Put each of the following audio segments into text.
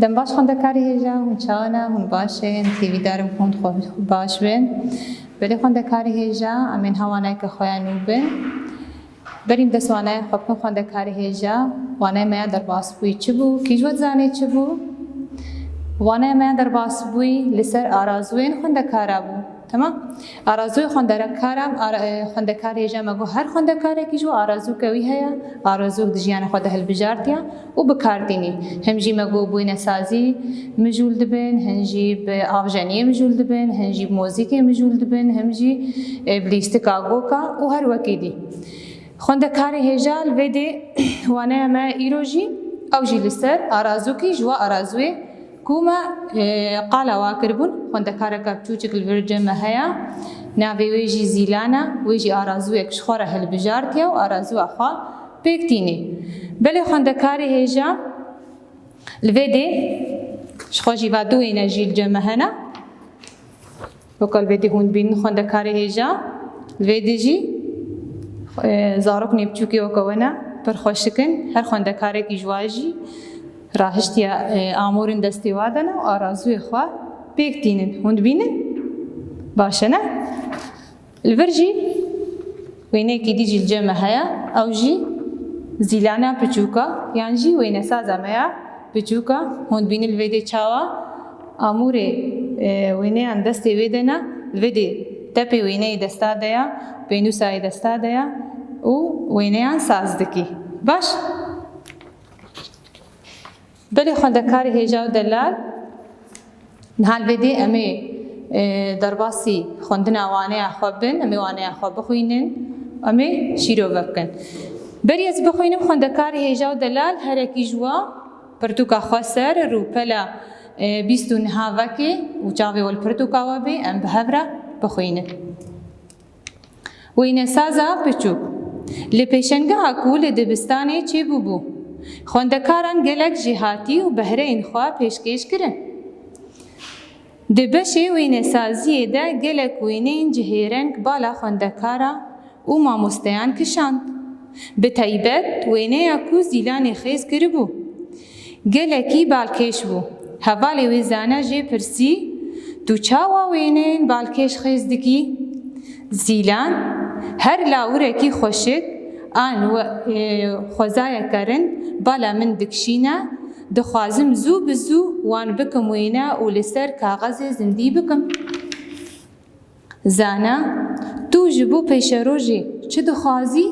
دم باش خوندکاری هجا هون چانا هون باشه تیوی دارم خوند باش بین بلی خوندکاری هجا امین هوانای که خوانو بین بریم دسوانای خوب کن خوندکاری هجا وانای ما در باس بوی چه بو کیجوت زانی چه بو وانای ما در باس بوی لسر آرازوین خوندکارا بو تمام آرازوی خوندکار هجا مگو هر خوندکاره کی جو آرازو کوي هيا آرازو دجیان خود هل بجارتیا و بکاردینی همجی مگو بوین سازی مجول دبن هنجی به آوجانی مجول دبن هنجی موزیک مجول دبن همجی بلیستیکاگو کا و هر وکیدی خوندکار هجا الویدی وانه ما ایروجی او جی لسر آرازو کی جو آرازوی كوما قال واكربون خوندكارا كابتوچك الفرجة مهيا ناوي ويجي زيلانا ويجي آرازويك شخورة هالبجارتيا وآرازو أخوا بيكتيني بلي خوندكاري هيجا الفيدي شخوجي وادوي نجي الجمع هنا وكال فيدي هون بين خوندكاري هيجا الفيدي جي زاروك نبچوكي وكونا برخوشكن هر خوندكاري كي جواجي راهشتیا آمورین دستیوادن و آرازوی خواه بیکتینن هند بینن باشه نه الورجی وینه کی دیجی الجمع هیا او جی زیلانا پچوکا یعنی جی وینه سازا میا پچوکا هند بین الویده چاوا آمور وینه ان دستی ویدنا الویده تپی وینه دستا دیا بینوسای دستا دیا و وینه ان ساز دکی باش بله خوندکاری هجا و دلال نهال بدی امی درباسی خوندن وانه خواب بن امی وانه خواب بخوینن امی شیرو بکن بری از بخوینم خوندکاری هجا و دلال هر اکی جوا پرتوکا خسر رو پلا بیستو نهاوکی و چاوی والپرتوکا وابی ام بهورا بخوینن و این سازا پچوک لپیشنگه اکول دبستانی چی بو خوندکاران گلک جهاتی و بهره این خواه پیشکش کرن. دبشه وینه سازیه ده گلک وینه این جهیرنگ بالا خوندکارا و ماموستیان کشاند. به تایبت وینه اکو زیلان خیز کربو. گلکی بالکش بو. حوالی ویزانه جه پرسی تو چاوا وینه این بالکش خیز دکی؟ زیلان هر لاوره کی خوشک آن و خوزای کرن بالا من دکشینا دخوازم زو بزو وان بکم وینا و لسر کاغذ زندی بکم زانا تو جبو پیش روژی چه دخوازی؟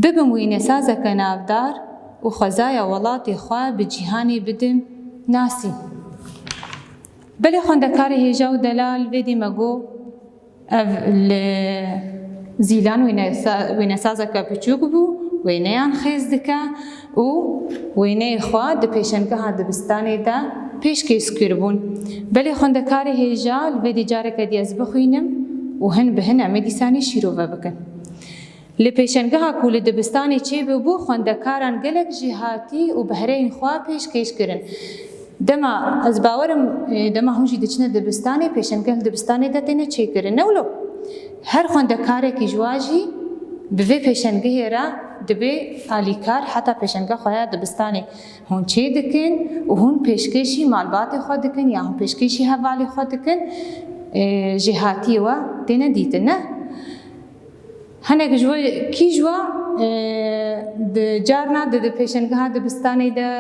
ببم وینا سازا کنافدار و خوزای ولاتی خواه بجیهانی بدم ناسی بله خوندکار هجا و دلال ویدی مگو زیلان وینه سازا که بچوک بو وینه آن خیز دکا و وینه خواه ده پیشنگه ها دبستانی ده پیش کیس کربون بلی خوندکاری هیجا الویدی جاره که دیاز بخوینم و هن بهن امی دیسانی شیرو بکن لپیشنگه ها کول دبستانی چی بو خوندکاران گلک جهاتی و بهره این خواه پیش کیس کرن دما از باورم دما هونجی دچنه دبستانی پیشنگه دبستانی ده تینه چی کرن نولو هر خوندکاره کی جواجی به پیشنگه را دبی آلیکار حتی پیشنگه خواه دبستانی هون چه دکن و هون پیشکشی معلومات خود دکن یا هون پیشکشی حوالی خود دکن جهاتی و دینه دیده نه هنگ جوا کی جوا جارنا د پیشنگه دبستانی ده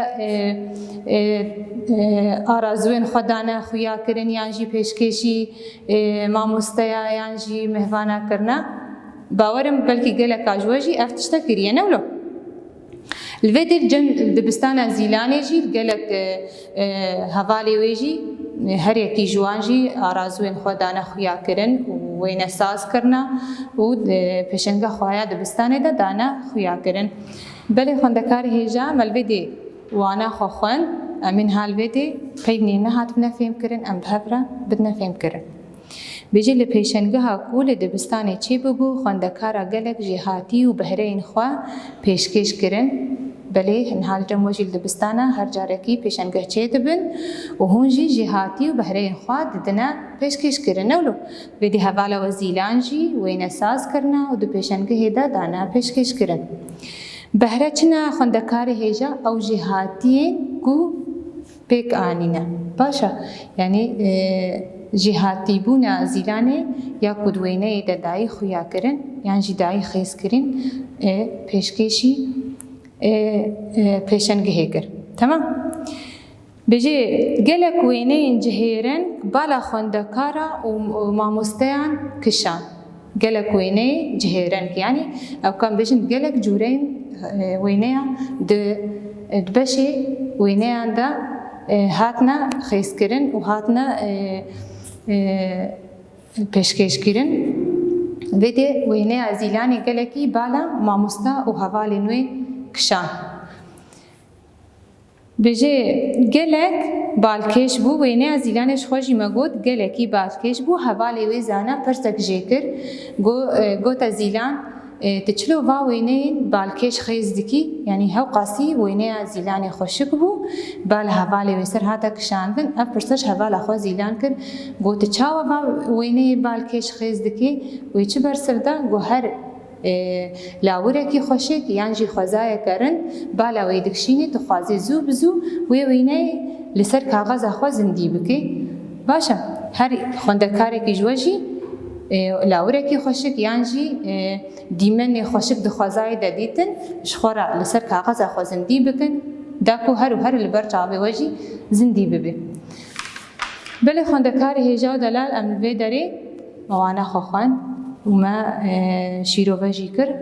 آرازوین خودانه خویا کرن یانجی پیشکشی ماموستیا یانجی مهوانا کرنا باورم بلکی گلک آجواجی افتشتا کریه نولو الویدی دبستان زیلانی جی گلک حوالی ویجی هر یکی جوانجی آرازوین خودانه خویا کرن وین اساس کرنا و پیشنگه خوایا دبستانی ده دانه خویا کرن بله خوندکار هیجا ملویدی وانا خوان من هالویدی پیبنی نه هات بنفهم کرن ام بهبره بدنفهم کرن بیجی لپیشنگه ها کول دبستانی چی ببو خوندکارا گلک جهاتی و بهره این خواه پیشکش کرن بله هن حال جموجی دبستانا هر جارکی پیشنگه چی دبن و هونجی جهاتی و بهره این خواه ددنا پیشکش کرن نولو بیدی حوالا و زیلانجی و این اساس کرنا و دو پیشنگه هیدا دانا پیشکش کرن بهره چنا خوندکار هیجا او جهاتی کو پێک ئانینە باشە یعنی جیهاتی بوونە زیلانێ یا کودوێنەی دەدایی خویاکردن یانجی دایی خێزکردن پێشکەشی پێشەنگەهێ کرد تەمام بێژێ gelek wêneyên cihêren bala xwendekara û mamosteyên kişan gelek wêneyê cihêren yani ew kan bêjin gelek cûreyên wêneya di beşê wêneyan de hatine xêzkirin û hatine pêşkêşkirin vê de wêneya zîlanê gelekî bala mamosta û hevalên wê kişan بێژێ gelek balkêş bû wêneya zîlanê ji xwe jî me got gelekî balkêş bû hevalê wê zana pirsek jê kir gote zîlan tu çilo va wêneyên balkêş xêz dikî yanî hew qasî wêneya zîlanê xweşik bû bala hevalê wê ser hate kişandin ev pirsej hevala xwe zîlan kir got tu çawa va wêneyê balkêş xêz dikî wê çi bersiv da got her لاوrekî xweşik yan jî xwezayeke rin bala wê dikişînî tu xwazê zû bi zû wê wêneyê li ser kaxeza xwe zindî bikî baş e her xwendekarekî ji we jî lawirekî xweşik yan jî dîmenê xweşik di xwezayê de dîtin ji xwe re li ser kaxeza xwe zindî bikin da ku her û her li ber çavê we jî zindî bibe belê xwendekarê hêja û delal em li vê derê wana xwe xwend وما شیرۆڤەژی کرد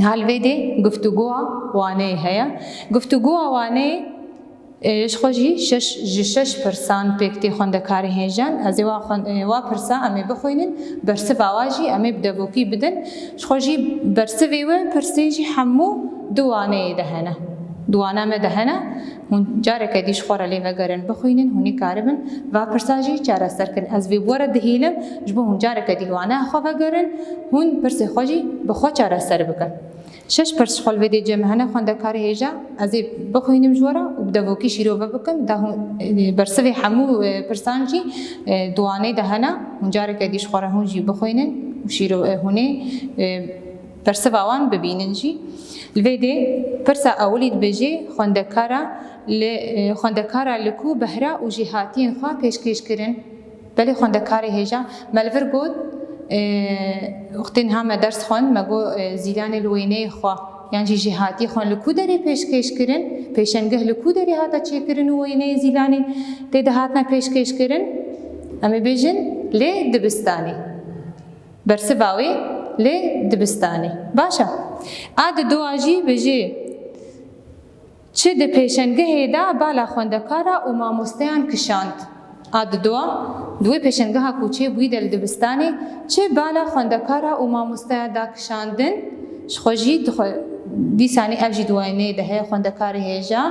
هەڵوێ دێ گفتوگۆوە وانەیە هەیە گفتوگۆوە وانەیە خۆشی شش پرسان پێکتی خوێندەکاری هێژان ئەزێ وا پرسا ئەمێ بخوێنن بەرسڤ ئاواژی ئەمێ بدەڤۆکی بدن خۆشی بەرسڤێ وێ پرسێژی هەموو دووانەیە دەهەنە دوانامە دەهەنە هون جارێکە دیش خۆرە لێ vەگەرن بخوێنن هونی کاربن va pirsajî çareserkirin ez vê were dihêlim ji bo hûn careke dîwana xwe vegerin hûn pirsê xwe jî bi xwe çareser bikin şeş pirs ji xwe li vê dê cem hene xwendekarê hêja ez ê bixwînim ji were û bi devokî şîrove bikim da bersivê hemû pirsan jî duanê de hene hûn careke dîş xwe re hûn jî bixwînin û hûnê bersiva wan bibînin jî li vê dê pirsa ewilî dibêje xwendekara li ku behra û jîhatiyên xwe pêşkêşkirin belê xwendekarê hêja me li vir got wextên ha me ders xwend me got zîlanê li wêneyê xwe yan jî jîhatiyê xwe li ku derê pêşkêşkirin pêşengeh li ku derê hata çêkirin û wêneyê zîlanê tê de hatine pêşkêşkirin em ê bêjin lê dibistanê bersiva wê lê dibistanê baş e a di doa jî bêjê çi di pêşengehê de bala xwendekara û mamosteyan kişand a di doa di wê pêşengeha ku çêbûyî de li dibistanê çi bala xwendekara û mamosteya da kişandin ji xwe jî dîsanî ev jî duaneyê de heye xwendekarê hêja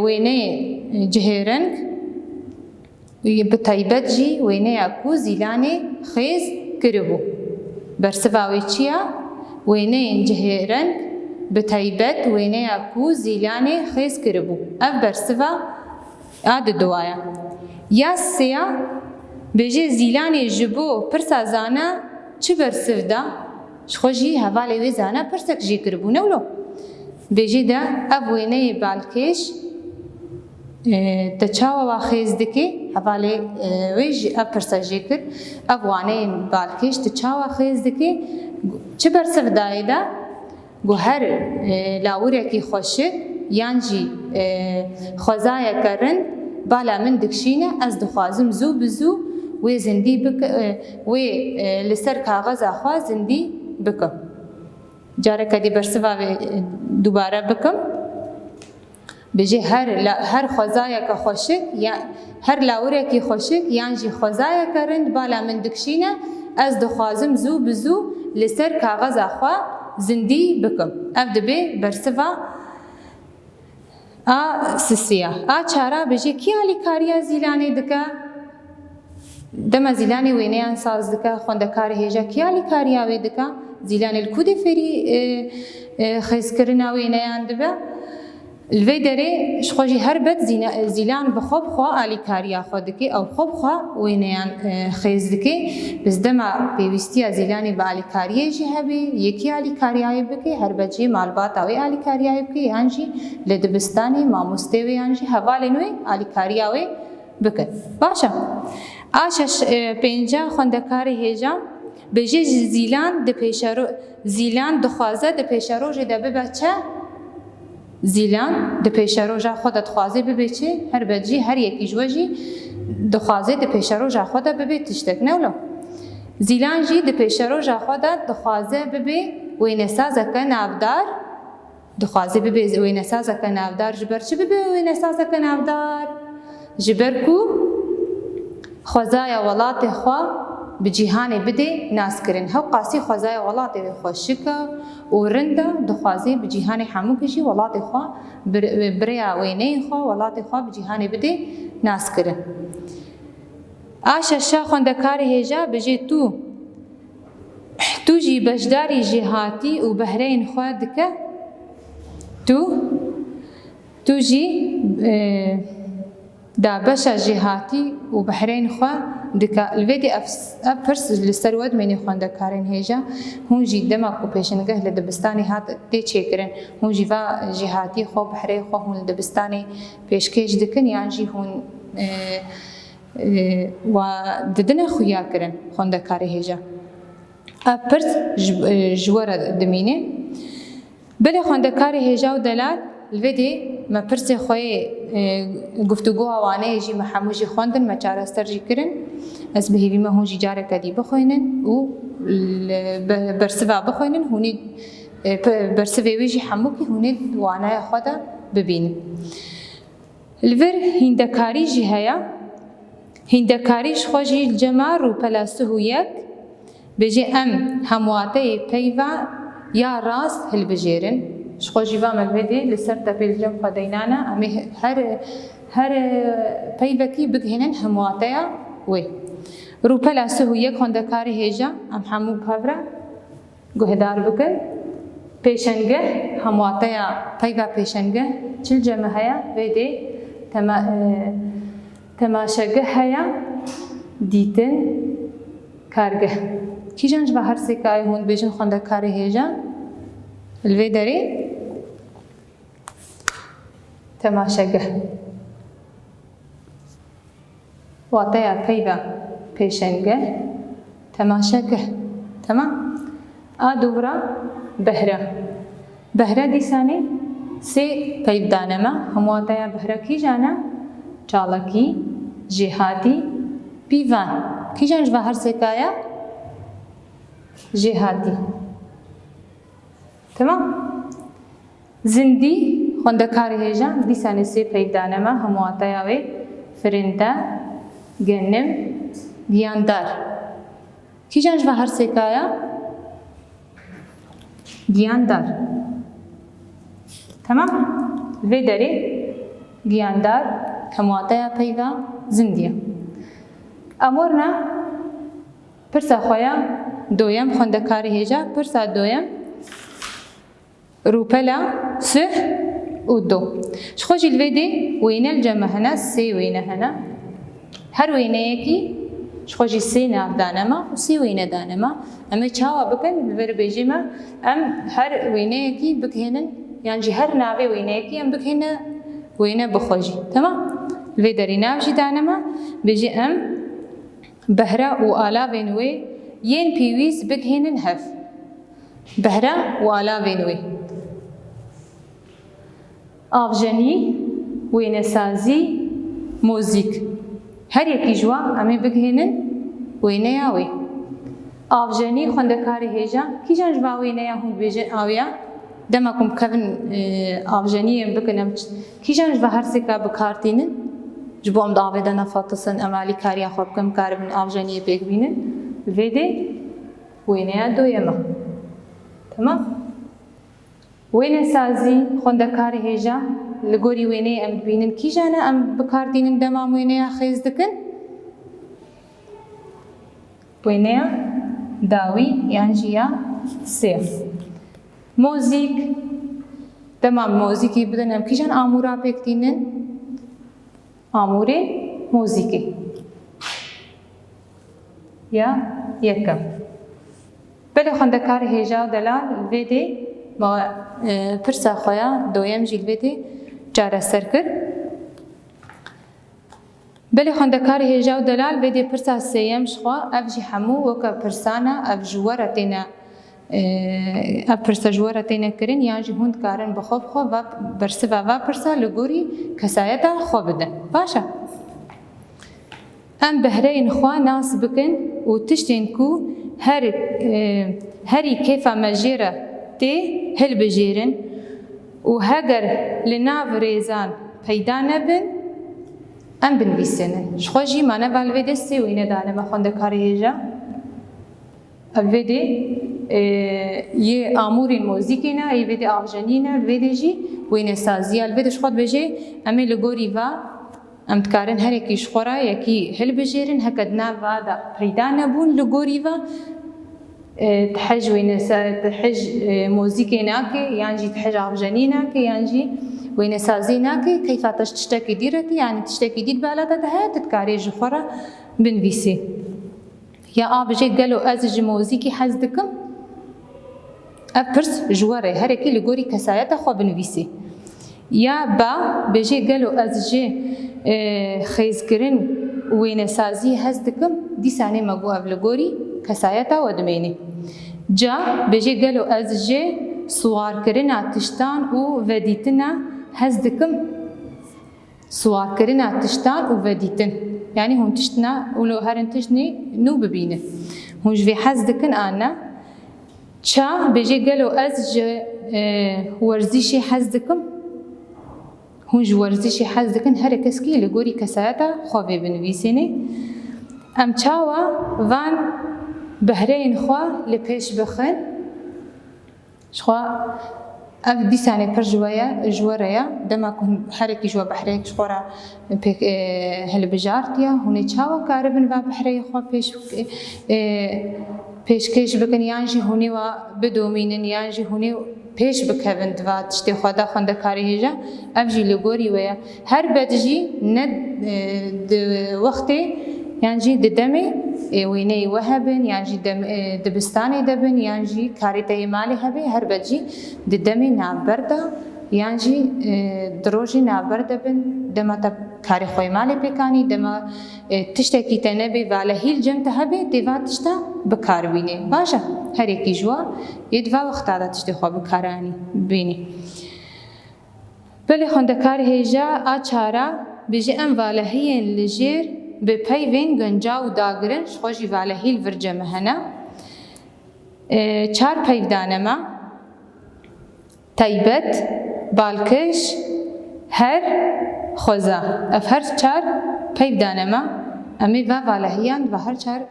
wêneyê cihêreng bi taybet jî wêneya ku zîlanê xêz kiribû bersiva wê çi ye wêneyên cihêreng bi taybet wêneya ku zîlanê xêz kiribû ev bersiva a di duaya ya sêya bêje zîlanê ji bo pirsa zana çi bersiv da ji xwe jî hevalê wê zana pirsek jî kiribû newlo bêjê de ev wêneyê balkêş te çawa wa xêz dikê hevalê wê jî ev pirsa jê kir ev waneyên balkêş te çawa xêz dikê çi bersiv dayê de got her lawirekî xweşik yan jî xwezayeke rind bala min dikişîne ez dixwazim zû bi zû wê zindî bikim wê li ser kaxeza xwe zindî bikim careke dî bersiva wê dubare bikim bêjê her xwezayeke xweşik her lawirekî xweşik yan jî xwezayeke rind bala min dikişîne ez dixwazim zû bi zû li ser kaxeza xwe zindî bikim ev dibe bersiva a sisiya a çara bêje kî alîkariya zîlanê dike dema zîlanê wêneyan saz dike xwendekarê hêja kî alîkariya wê dike zîlanê li ku dê fêrî xêzkirina wêneyan dibe الوی داره شخوجی هر بد زیلان بخوب خواه آلی کاریا خود دکی او خوب خواه وینیان خیز دکی بس دما پیوستی زیلانی با آلی کاریه جی هبی یکی آلی کاریای بکی هر بد جی مالبات اوی آلی کاریای بکی یانجی لدبستانی ماموستوی یانجی حوالنوی آلی کاریاوی بکن باشا آشش پینجا خوندکاری هیجا بجی زیلان د پیشرو زیلان دخوازه د پیشرو جی ده ببچه زیلان د پیشروجا خود دخوازه ببی چه هر بدجی هر یکی جوجی دخوازه د پیشروجا خود ببی تشتک نولو زیلان جی د پیشروجا خود دخوازه ببی وینسازه که نافدار دخوازه ببی وینسازه که نافدار جبر چه ببی وینسازه که نافدار جبر کو خوزای ولات خوا بجیهانی بده ناس کرن هاو قاسی خوزای ولات خوشکه و رنده دخوازی بجیهانی حمو کشی ولات خوا بریا وینه خوا ولات خوا بجیهانی بده ناس کرن آششا خوندکاری هیجا بجی تو جی بجداری جهاتی و بهرین خوا دکه تو جی دا بشا جهاتی و بحرين خوا دكا الفيدي افرس للسرود مني خوندكارين هيجا هون جي دمك وبيشنگه لدبستاني هات دي چيكرن هون جيوا جهاتی خو بحري خو هون لدبستاني پیشکش دکن یان جي هون و ددن خویا کرن خوندکاری هيجا افرس جوره دمينه بله خوندکاری هيجا و دلال الفيدي ما برسي خوي گفتگو وانه جي محموجي خوندن ما چارستر جي کرن از بهيبي ما هون جي جاره كدي بخوينن و برسوا بخوينن هوني برسوي ويجي حموكي هوني وانه خودا ببين الفر هندكاري جي هيا هندكاريش خوجي الجمار و پلاسه يك بجي ام همواتي پيوا يا راس هل بجيرن شخوجی و ملودی لسر تپیل جم خدینانا امی هر پیوکی بگهنن همواتیا وی روپلا سهو یک خوندکاری هیجا ام همو پاورا گهدار بکن پیشنگه همواتیا پیوا پیشنگه چل جمع هیا ویدی تماشاگه هیا دیتن کارگه کی جنج به هر سکای هون بیجن خوندکاری هیجا الوی داری تماشاگه واتیا پیوا پیشنگه تماشاگه تمام آدورا بهره دیسانی سی پیو دانما هم واتیا بهره کی جانا چالاکی جهاتی پیوان کی جانش به هر سکایا جهاتی تمام زندی خوندکاری هیجا دیسانی سی پیدانما همواتیاوی فرنده گنم گیاندار کی جانش و هر سکایا گیاندار تمام وی داری گیاندار همواتیا پیدا زندیه امورنا پرسا خویا دویم خوندکاری هیجا پرسا دویم روبلا سه و دو شخوش الفيدي وين الجمع هنا سي وين هنا هر وين يكي شخوش سي ناف دانما وسي وين دانما اما چاوا بكن ببر بيجيما ام هر وين يكي بكهنن يعني هر ناوي وين يكي ام بكهن وين بخوجي تمام الفيدري ناوجي دانما بيجي ام بهرا وآلا وينوي ين بيويس بكهنن هف بهرا وآلا وينوي آفجنی وینسازی موزیک هر یکی جوا امی بگهنن وینه یاوی آفجنی خوندکاری هیجا کی جانج با وینه یا هون بیجن آویا دمکم کفن آفجنی بکنم کی جانج با هر سکا بکارتینن جبوم داوی دنا فاتسن امالی کاریا خوب کم کاربن آفجنی بگبینن ویده وینه یا دویما تمام وين سازي خوندكاري هيجا لغوري ويني ام بينن كي جانا ام بكاردينن دمام ويني خيز دكن ويني داوي يعني جيا سيف موزيك تمام موزیکی بدن هم کیشان آمورا پکتینن آمور موزیکی یا یکم بله خواندکار هیجا و دلال الویدی با پرسا خویا دویم جی الویدی جاره سر کرد بله خواندکار هیجا و دلال الویدی پرسا سیم شخوا اف جی همو وکا پرسانا اف جواره تینا اف پرسا جواره تینا کرن یا جی هند کارن بخوب خو و برسه و پرسا لگوری کسایتا خو بدن باشا ام بهرین خوا ناس بکن و تشتین کو هری کیفا مجیره تی هل بجیرن و هگر لناو ریزان پیدا نبن ام بنویسنن شخوجی مانه والویده سی و اینه دانه مخونده کاری هیجا الویده یه آمورین موزیکینا الویده آغجانینا الویده جی و اینه سازی الویده شخواد بجی امی لگوری و ام تکارن هر یکیش خورا یکی هل بجیرن هکد ناو دا پیدا نبون لگوری و تحج تحج موزیکی ناکی یعنی جی تحج آغجانی ناکی یعنی جی وين سازي ناكي كيف تشتكي ديرتي يعني تشتكي ديد بالات ده تتكاري جخورة بنفيسي يا بجي قالوا أزج موزيكي حزدكم أبرس جواري هركي لجوري كسايته خو بنفيسي يا با بجي قالوا أزج خيزكرين وين سازي حزدكم دي ساني مجو أبلجوري كسايته ودميني جا بجي قالوا أزج سوار كرنا تشتان و وديتنا هزدكم سوار كرنا تشتان و وديتن يعني هون تشتنا ولو هرن تشني نو ببينه هون جوي حزدكن أنا شا بيجي قالوا أزج ورزيشي حزدكم هون جو ورزيشي حزدكن هر كسكي لجوري كساتا خوفي بنويسيني أم شاوا وان بهرين خوا لبيش بخن شخوا اف دیسانه پر جواریا دما کن حرکی جوا بحری شخورا پیک هل بجارتیا هونی چاوا کاربن و بحری خوا پیش کش بکن یانجی هونی و بدومینن یانجی هونی پیش بکوند و تشتی خدا خونده کاری هجا اف جی لگوری ویا هر بدجی ند وقتی یعنی ددمی وینه وهبن یعنی دبستانی دبن یعنی کاری تیمالی هبی هر بدجی ددمی نابرده یعنی دروجی نابرده بن دم تا کاری خوی مالی بکنی دم تشتکی تنبی ولی هیل جمت هبی دیوات تشتا بکار بینی باشه هر یکی جوا یدوا وقت عادت تشتی خواب بکارانی بینی بله خواندکار هیجا آچارا بجی ام ولی هین لجیر به پیوین گنجا و داگرن شخوشی واله هیل ورجه مهنا چار پیودانما تایبت بالکش هر خوزا اف هر چار پیودانما امی و واله هیان و هر چار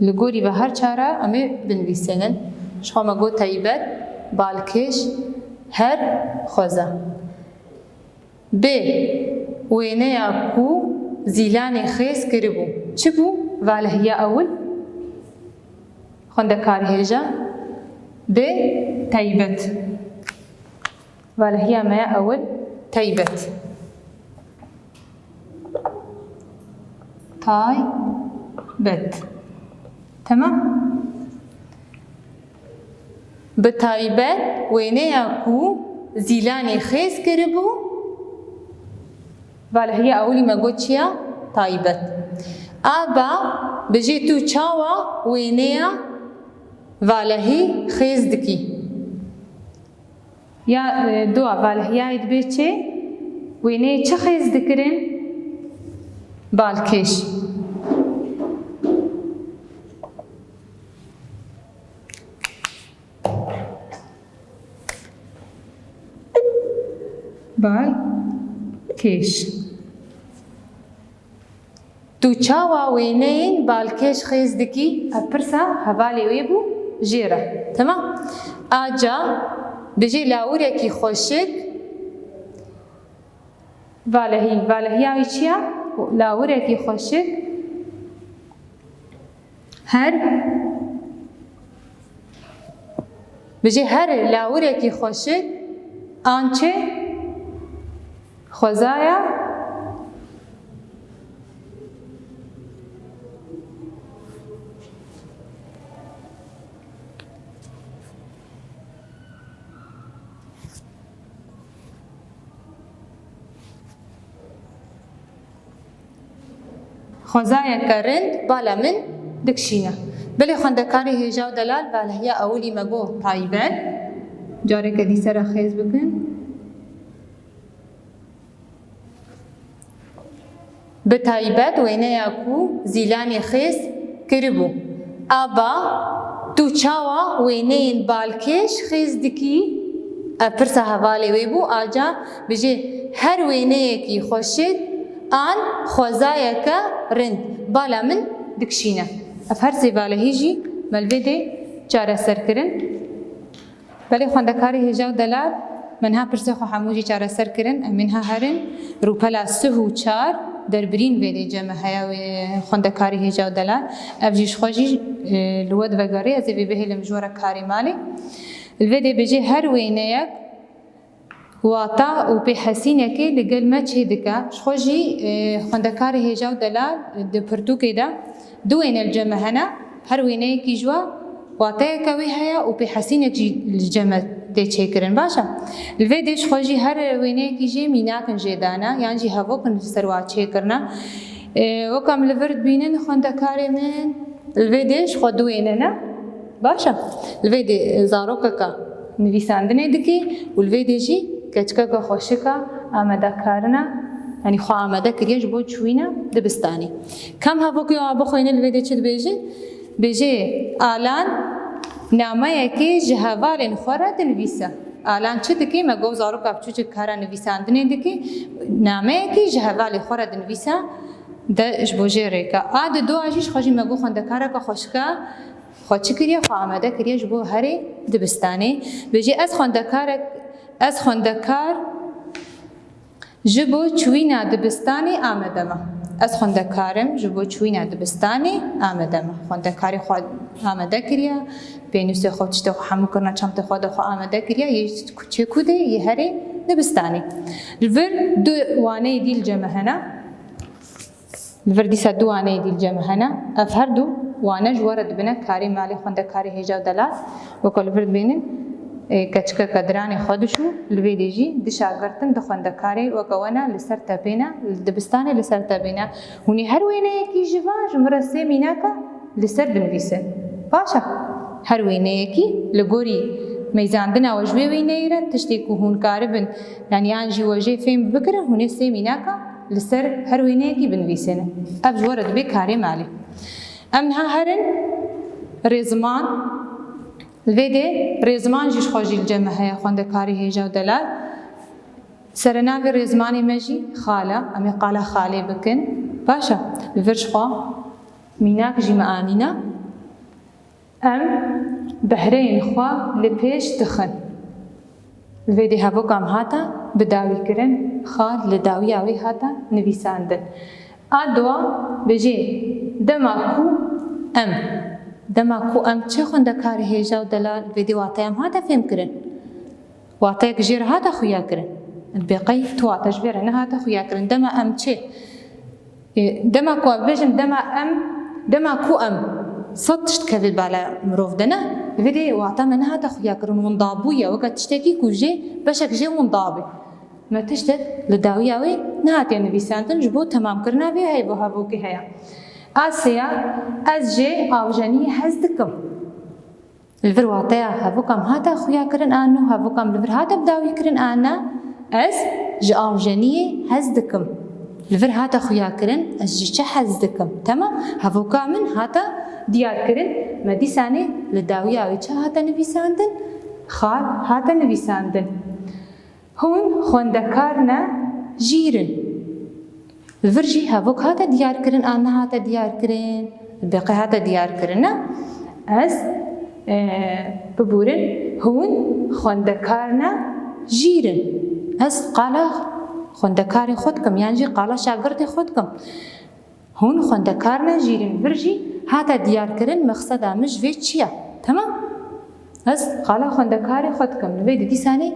لگوری و هر چارا امی بنویسنن شخو مگو تایبت بالکش هر خوزا ب وينه ياكو زيلاني خيس كربو چبو واله هي اول خندكار هيجا ب تايبت واله هي ما اول تايبت تاي بت تمام بتايبت وينه ياكو زيلاني خيس كربو ولی هی اولی مگوچیا تایبت آبا بجی تو چاوا وینیا ولی هی خیز دکی یا دو ولی هی اید بیچه وینه چه خیز دکرین بالکش بالکش تو چاوا وینین بالکش خیز دکی اپرسا حوالی ویبو جیره تمام آجا بجی لاوری کی خوشک والهی آوی چیا لاوری کی خوشک هر بجي هر لاورێکی خۆشک ئان چێ خۆزایە خۆزایەکە رند بالا من دکشینە بەڵێ خوێندەکاری هێژا و دەلال بالهەیە ئەولی مەگۆ تایبەت جارێکە دیسەرە خێز بکەن بە تایبەت وێنەیەک و زیلانی خێز کردبوو ئابا دوو چاوە وێنەیەن بالکێش خێز دکی پرسە هەواڵێ وێ بوو ئاجا بژێ هەر وێنەیەکی خۆشت ئان خۆزایەکە رند بالا من دکشینە ئەف هەر سێ بالەهێژی مەلبێ دێ چارەسەرکردن بەڵێ خوێندەکاری هێژا و دەلال منها پرسێ خۆ هەمووژی چارەسەرکردن ئەمینها هەرن ڕووپەلا سه و چار دەربرین وێدێ جەمە هەیە خوێندەکاری هێژا و دەلال ئەڤژیش خۆشی لوە دڤەگەڕێ ئەزێ بێ بەهێ لە مژۆرە کاری ماڵێ الوێدێ بێژێ هەر وێنەیەک واتا و پێ حەسینەکەی لەگەل مە چێ دکە خۆشی خوێندەکاری هێژا و دەلال پرتووکێدا دوو وێنە جەمە هەنا هەر وێنەیەکی ژوە واتەیەکەوەی هەیە و پێ حەسینێکی جەمە دێچێکردن باشە لێ دێش خۆشی هەر وێنەیەکی ژێ میناکن ژێدانە یانجی هەڤۆکن سەرواچێکردە وەکەم لەڤرد بینن خوێندەکارێ من لێ دێش خۆ دوو وێنەنە باشە لێ دێ زارۆکەکە نویساندنێ دکی و لێ دێژی کەچکەکە خۆشکە ئامادەکارنە ینی خۆ ئامادە کریەش بۆ چوینە دبستانی کەم هەڤۆکی ئەوە بخۆینە لێ دێ چت بێژێ بێژێ ئالان نامەیەکی ji hevalên xwe re dinivîse alan çi dikê me gov zaroka biçûkek kara nivîsandinê dikê nameyekî ji hevalê xwe re dinivîse de ji bo jê rêke a di doa jî ji xwe jî me gov xwendekareka xweşke xwe çi kiriye xwe amade kiriye ji bo herê dibistanê bêjê ez xwendekar ji bo çûyîna dibistanê amade me ez xwendekarim ji bo çûyîna dibistanê amade me xwendekarê xwe amade kiriye پێنووسێ خۆ تشتێ خۆ هەمووکردە چەمتە خۆ دەخۆ ئامادە کردە چێکو دێ یە هەرێ دەبستانی لڤر دوو وانەی دیل جەمە هەنا لڤر دیسە دوو وانەی دیل جەمە هەنا ئەف هەردوو وانەش وەرە دبنە کاری مالی خوێندەکاری هێژا و دەلال وەکۆ لڤر بینن کەچکە کە درانی خۆ دشو لێ دێژی دشاگرتن دە خوێندەکارێ وەکەوەنە لەسەر تەپێنە دبستانê لەسەر تەپێنە hûnî her wêneyekî ji van ji min re sê mînaka li ser dinivîse başa هەر وێنەیەکی لە گۆری مەیزاندنەوە ژێ وێنەی رە تشتێک و هونکارە بن یانیانجی وەژێ فێم بکرن هونێ سێ میناکە لەسەر هەر وێنەیەکی بنویسێنە ئەف وەرە دەبێ کارێ مالی ئەمها هەرن ڕێزمان لێ دێ ڕێزمان ژیش خۆشی جەمە هەیە خوێندەکاری هێژا و دەلال سەرناوی ڕێزمانی مەژی خالە ئەمێ قالە خالێ بکن باشە لڤرش خوا میناک ژیمە ئامینە ئەم بەهرەیەن خوا لە پێش دخن لێ دێ هەڤۆکام هاتە بداویکردن خال لە داویاوی هاتە نویساندن ئادوە بێژێ دەماکو ئەم دەماکو ئەم چه خوێندەکاری هێژا و دەلال لێ دێ واتەیەم هاتە فێمکردن واتەیەک ژێر هاتە خویاکردن بێقەی تو واتەش بێرە نەهاتە خویاکردن دەما ئەم چێ دەماکو بێژم دەماکو ئەم سەد تشت کەوێت بالا مرۆڤ دەنا لێ واتە me nehate xuyakirin windabûye weke tiştekî ku jê beşek jê windabê me tiştek li dawiya wê nehatiye nivîsandin ji bo temamkirina vê heyv û hevokê heye Asya ez jê avjeniyê hez dikim li vir wateya hevokam hate xuyakirin an û hevokam li vir hate bidawîkirin ana ez ji avjeniyê hez dikim li vir hate xuyakirin ez jî çi hez dikim temam hevoka min hate دیارکردن me dîsanê li dawiya wê çi hate nivîsandin xal hate nivîsandin hûn xwendekar ne jîrin vir jî hevok hate diyarkirin an nehate diyarkirin beqê hate diyarkirin ne ez bibûrin hûn xwendekar ne jîrin ez qala xwendekarê xwe dikim yan jî qala şagirdê xwe dikim hûn xwendekar ne jîrin vir jî هاتە دیارکردن مەقسەدا مش vê çi ye temam از خالا خوندکاری خود کم لوید دیسانی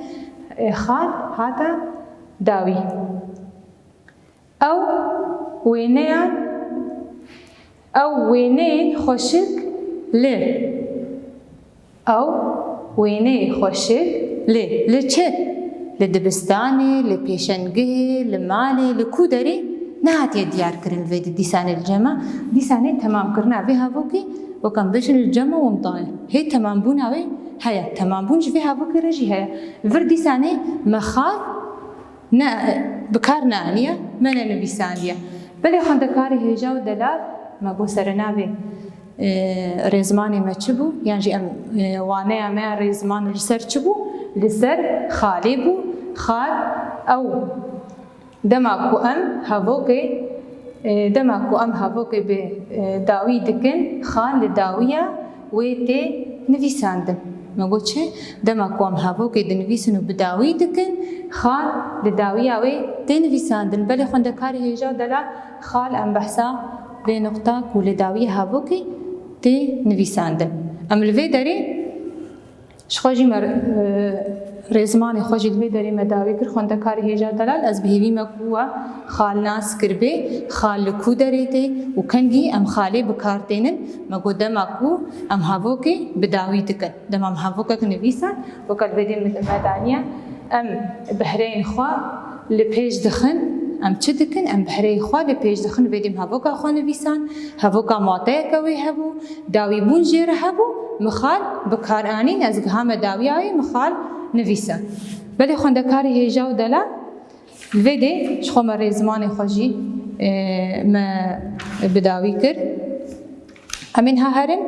خال هاتا داوی او وینه خوشک لی او وینه خوشک لی چه؟ لدبستاني لبيشنجه لمالي لكودري نهاتي ديار كرن الفيديو ديساني الجمع ديساني تمام كرنا بها بوكي وكان بيشن الجمع ومطايا هي تمام بونا وي هيا تمام بونج بها بوكي رجي هيا فر ديساني مخال نا بكارنا انيا من نبيسانيا بلي خندكاري هيجا ودلال ما بو سرنابي ريزماني ما تشبو يعني ام وانيا ما ريزمان لسر تشبو لسر خالي بو خال او دماكو ام هافوكي بداوي دكن خال لداوية ويتي نفيساندن ما قلت شيء دماكو ام هافوكي دنفيسنو بداوي دكن خال لداوية ويتي نفيساندن بلي خندكاري هيجا دلا خال ام بحثا بنقطة ولداوية هافوكي تي نفيساندن ام الفي داري شخوجي رزمانی خوشی دوی داری مداوی کر خوندکاری هیجا دلال از بهیوی مکوه خال ناس کربه خال لکو داریته و کنگی ام خالی بکار دینن مگو دماکو ام هاوکی بداوی دکن دم ام هاوکا کنویسان وکل بدیم مدانیا ام بحرین خوا لپیش دخن ام چه دکن ام بحری خوا لپیش دخن بدیم هاوکا خوا نویسان هاوکا ماته کوی هبو داوی بون جیر هبو مخال بکار آنین از گهام داوی آوی مخال نویسان بله خوندکاری هیجا و دلا الویده شخوم رزمان خوشی ما بداوی کر امین ها هرن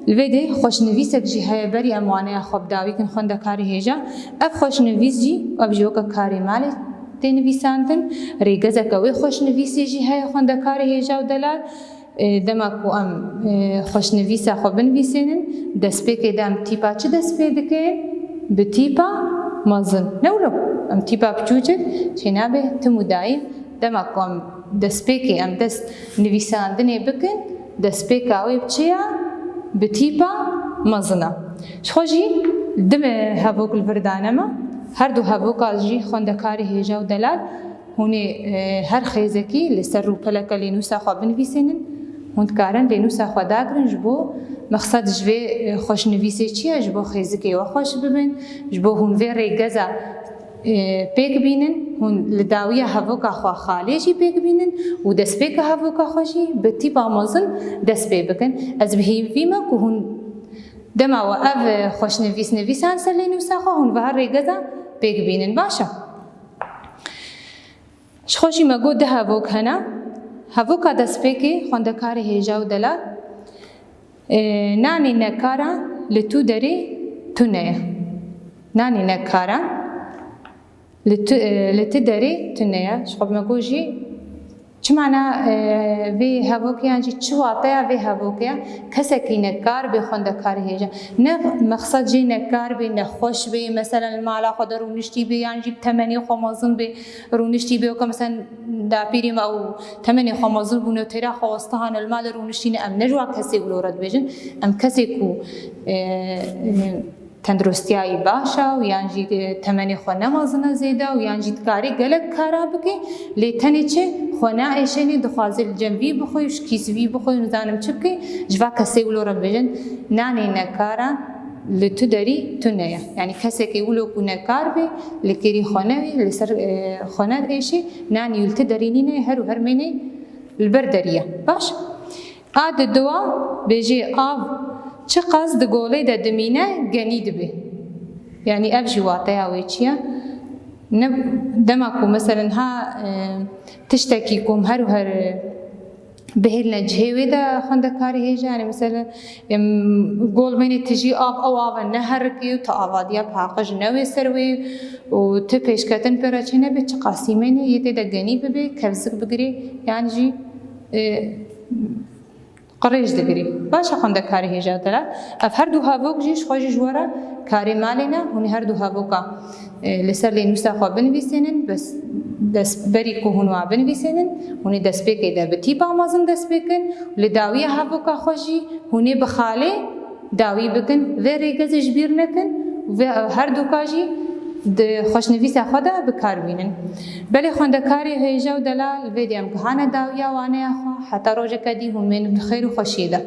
الویده خوش نویسک جی های بری اموانه خوب داوی کن خوندکاری هیجا اب خوش نویس جی اب جوکا کاری مالی تی نویساندن ریگزک اوی خوش نویسی جی های خوندکاری هیجا و دلا دماکو ام خوش نویسا خوب بنویسینن دست پی که دم تیپا چه دست پی دکه بتيبا مازن نولو ام تيبا بجوجك شنابه تموداي دماكم دسبيكي ام دس نويسان دني بكن دسبيكاوي بچيا بتيبا مازنا شخوجي دم هافوك الفردانما هر دو هافوكا جي خوندكاري هيجا ودلال هوني هر خيزكي لسر روبلكا لنوسا خوا بنويسينن هندکارن لنوسا خوا داگرن جبو مقصد جوه خوش نویسی چیه جبو خیزکی و خوش ببین جبو هون وی ریگزا پیک بینن هون لداویه هفوکا خوا خالی جی پیک بینن و دست پیک هفوکا خوشی بتی بامازن دست پی بکن از بهی ویما که هون دما و اف خوش نویسان سر لنوسا خوا هون و هر ریگزا پیک بینن باشا شخوشی مگو ده هفوک هنا هفوکا دست پیکی خوندکاری هیجا و دلا نانی نکارا لتو داری تو نه نانی نکارا لتو داری تو نه شخوب مگوجی چه معنی وی هفوکیان جی چه واقعا وی هفوکیا کسی که نکار به خوندکاری هیجا نه مقصد جی نکار به نخوش به مثلا المالا خود رونشتی به یعنی جی تمنی خمازون به رونشتی به که مثلا داپیریم او تمنی خمازون بونه تیرا خواستهان المال رونشتی نه ام نجوا کسی ولورد بیشن ام کسی کو تندرستیایی باشه و یعنی تمنی خو نمازنه زیده و یعنی کاری گلک کارا بکی لیتنی چه خونه ایشانی دخوازی الجنبی بخویش کیسوی بخوی نزانم چه بکی جوا کسی ولورد بیشن نانی نکارا لتو داری تو نه یعنی کسی که ولو کو نکار بی لکری خونه لسر خونه ایشی نانی ولت دارینی نه هر و هر منی البردریه باش عاد دوا بيجي آب چه قصد گوله ده دمینه گنید به یعنی اب جواته اوی چیه دماکو مثلا ها تشتکی کم هر و هر بهل نجهوی ده خوندکاری هیجا یعنی مثلا گول بینی تجی او آوه نهرکی و تا آوادیا پاقش نوی سروی و تو پیشکتن پرا چه نبی چه قاسیمینه یه ده گنید ببی کفزک بگیری یعنی جی قريش دقري باش خونده کاری هیجا دلا اف هر دو هاوک جیش خوش جوارا کاری مالینا هونی هر دو هاوکا لسر لینوسا خو بنویسینن بس دست بری کو هونوا بنویسینن هونی دست بکی در بتی با مازن دست بکن لداوی هاوکا خوشی هونی بخاله داوی بکن و ریگزش بیر نکن و هر دو کاجی خوشنویس خدا بکار بینن بله خوندکاری هیجا و دلال ویدیم که هانه داویا وانه خو حتی روز کدی همین خیر و خوشیده